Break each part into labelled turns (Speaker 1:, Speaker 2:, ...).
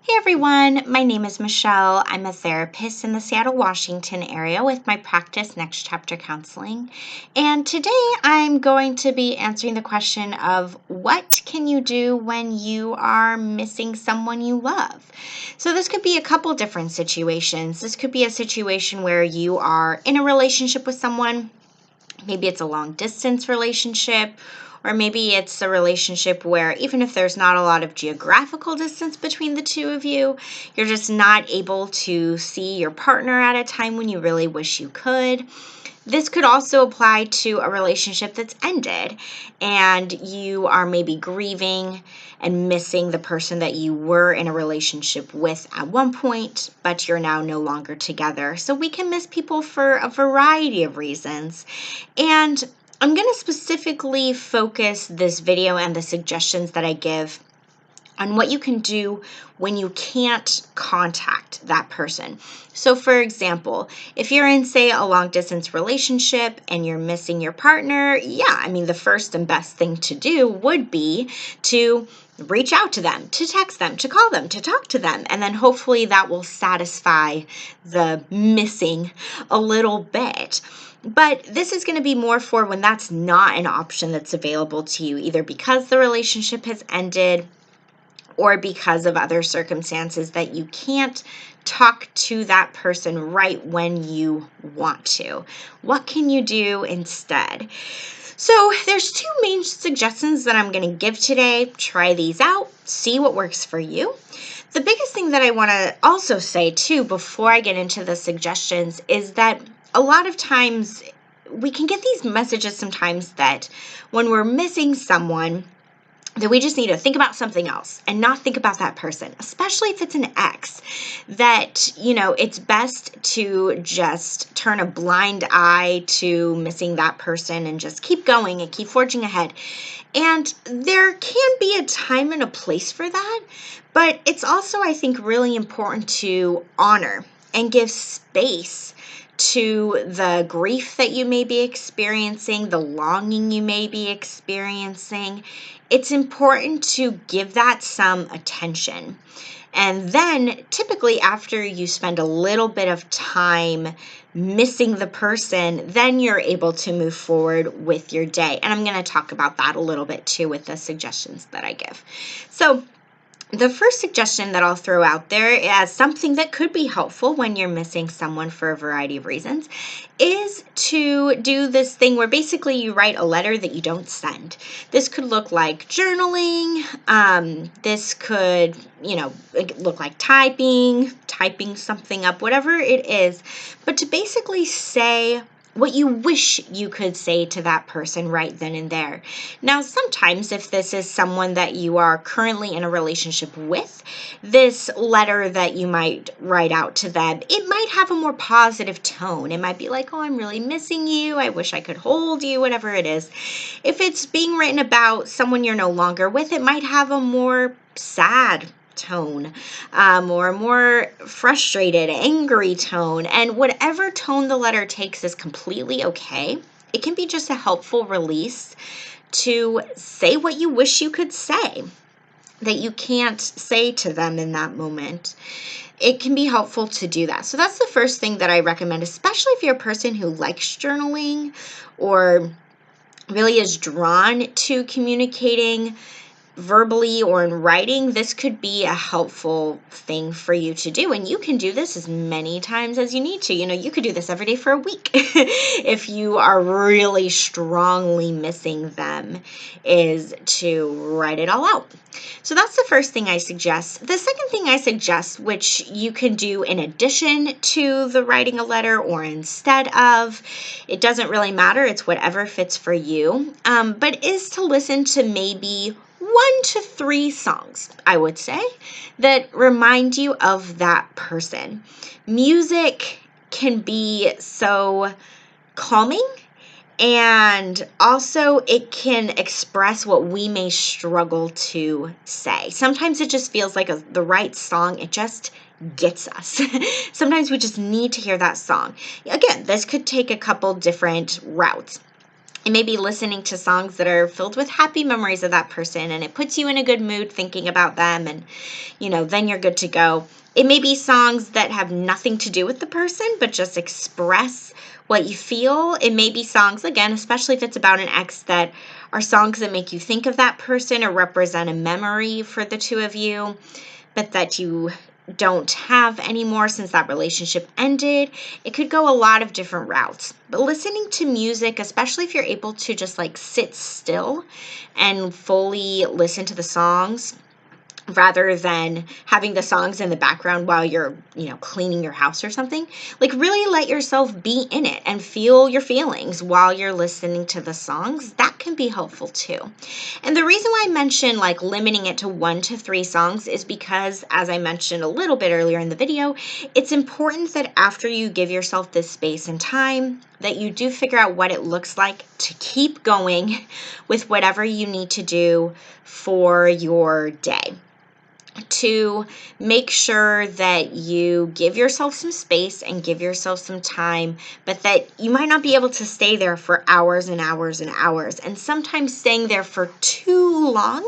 Speaker 1: Hey everyone, my name is Michelle. I'm a therapist in the Seattle, Washington area with my practice Next Chapter Counseling. And today I'm going to be answering the question of what can you do when you are missing someone you love? So this could be a couple different situations. This could be a situation where you are in a relationship with someone. Maybe it's a long distance relationship, or maybe it's a relationship where even if there's not a lot of geographical distance between the two of you, you're just not able to see your partner at a time when you really wish you could. This could also apply to a relationship that's ended and you are maybe grieving and missing the person that you were in a relationship with at one point, but you're now no longer together. So we can miss people for a variety of reasons. And I'm going to specifically focus this video and the suggestions that I give on what you can do when you can't contact that person. So for example, if you're in, say, a long distance relationship and you're missing your partner, the first and best thing to do would be to reach out to them, to text them, to call them, to talk to them. And then hopefully that will satisfy the missing a little bit. But this is going to be more for when that's not an option that's available to you, either because the relationship has ended or because of other circumstances that you can't talk to that person right when you want to. What can you do instead? So there's two main suggestions that I'm going to give today. Try these out, see what works for you. The biggest thing that I want to also say too before I get into the suggestions is that a lot of times we can get these messages sometimes that when we're missing someone, that we just need to think about something else and not think about that person, especially if it's an ex, that, it's best to just turn a blind eye to missing that person and just keep going and keep forging ahead. And there can be a time and a place for that, but it's also, I think, really important to honor and give space to the grief that you may be experiencing, the longing you may be experiencing. It's important to give that some attention. And then typically after you spend a little bit of time missing the person, then you're able to move forward with your day. And I'm going to talk about that a little bit too with the suggestions that I give. So the first suggestion that I'll throw out there as something that could be helpful when you're missing someone for a variety of reasons is to do this thing where basically you write a letter that you don't send. This could look like journaling. This could, look like typing something up, whatever it is. But to basically say what you wish you could say to that person right then and there. Now, sometimes if this is someone that you are currently in a relationship with, this letter that you might write out to them, it might have a more positive tone. It might be like, oh, I'm really missing you. I wish I could hold you, whatever it is. If it's being written about someone you're no longer with, it might have a more sad tone, or a more frustrated, angry tone. And whatever tone the letter takes is completely okay. It can be just a helpful release to say what you wish you could say that you can't say to them in that moment. It can be helpful to do that. So that's the first thing that I recommend, especially if you're a person who likes journaling or really is drawn to communicating verbally or in writing. This could be a helpful thing for you to do. And you can do this as many times as you need to. You could do this every day for a week if you are really strongly missing them, is to write it all out. So that's the first thing I suggest. The second thing I suggest, which you can do in addition to the writing a letter or instead of, it doesn't really matter. It's whatever fits for you, but is to listen to maybe 1 to 3 songs, I would say, that remind you of that person. Music can be so calming, and also it can express what we may struggle to say. Sometimes it just feels like the right song. It just gets us. Sometimes we just need to hear that song. Again, this could take a couple different routes. It may be listening to songs that are filled with happy memories of that person, and it puts you in a good mood thinking about them, and then you're good to go. It may be songs that have nothing to do with the person, but just express what you feel. It may be songs, again, especially if it's about an ex, that are songs that make you think of that person or represent a memory for the two of you, but that you don't have anymore since that relationship ended. It could go a lot of different routes. But listening to music, especially if you're able to just like sit still and fully listen to the songs, rather than having the songs in the background while you're, cleaning your house or something. Like, really let yourself be in it and feel your feelings while you're listening to the songs. That can be helpful too. And the reason why I mention like limiting it to 1 to 3 songs is because, as I mentioned a little bit earlier in the video, it's important that after you give yourself this space and time, that you do figure out what it looks like to keep going with whatever you need to do for your day, to make sure that you give yourself some space and give yourself some time, but that you might not be able to stay there for hours and hours and hours. And sometimes staying there for too long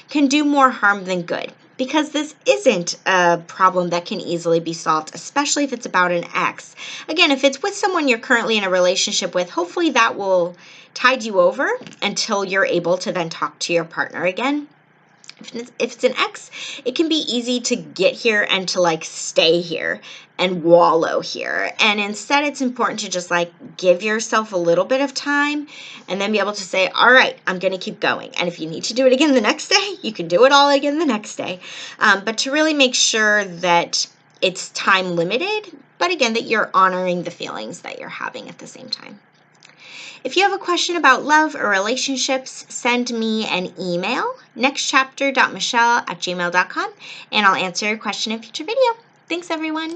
Speaker 1: can do more harm than good, because this isn't a problem that can easily be solved, especially if it's about an ex. Again, if it's with someone you're currently in a relationship with, hopefully that will tide you over until you're able to then talk to your partner again. If it's an ex, it can be easy to get here and to like stay here and wallow here. And instead, it's important to just like give yourself a little bit of time and then be able to say, all right, I'm going to keep going. And if you need to do it again the next day, you can do it all again the next day. But to really make sure that it's time limited, but again, that you're honoring the feelings that you're having at the same time. If you have a question about love or relationships, send me an email, nextchapter.michelle@gmail.com, and I'll answer your question in a future video. Thanks, everyone.